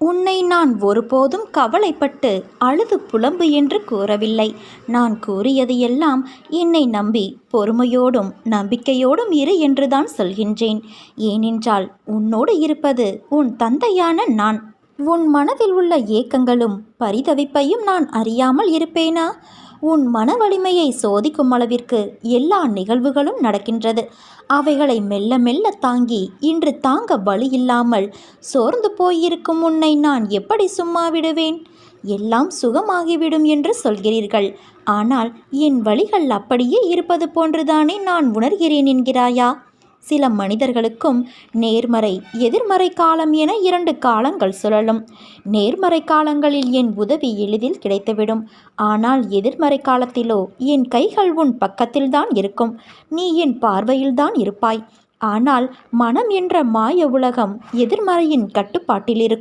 உன்னை நான் ஒருபோதும் கவலைப்பட்டு அழுது புலம்பு என்று கூறவில்லை. நான் கூறியது எல்லாம் என்னை நம்பி பொறுமையோடும் நம்பிக்கையோடும் இரு என்றுதான் சொல்கின்றேன். ஏனென்றால் உன்னோடு இருப்பது உன் தந்தையான நான். உன் மனதில் உள்ள ஏக்கங்களும் பரிதவிப்பையும் நான் அறியாமல் இருப்பேனா? உன் மன வலிமையை சோதிக்கும் அளவிற்கு எல்லா நிகழ்வுகளும் நடக்கின்றது. அவைகளை மெல்ல மெல்ல தாங்கி இன்று தாங்க வழி இல்லாமல் சோர்ந்து போயிருக்கும் உன்னை நான் எப்படி சும்மா விடுவேன்? எல்லாம் சுகமாகிவிடும் என்று சொல்கிறீர்கள். ஆனால் என் வழிகள் அப்படியே இருப்பது போன்றுதானே நான் உணர்கிறேன் என்கிறாயா? சில மனிதர்களுக்கும் நேர்மறை எதிர்மறை காலம் என 2 காலங்கள் சுழலும். நேர்மறை காலங்களில் என் உதவி எளிதில் கிடைத்துவிடும். ஆனால் எதிர்மறை காலத்திலோ என் கைகள் உன் பக்கத்தில்தான் இருக்கும். நீ என் பார்வையில்தான் இருப்பாய். ஆனால் மனம் என்ற மாய உலகம் எதிர்மறையின் கட்டுப்பாட்டில் இருக்கும்.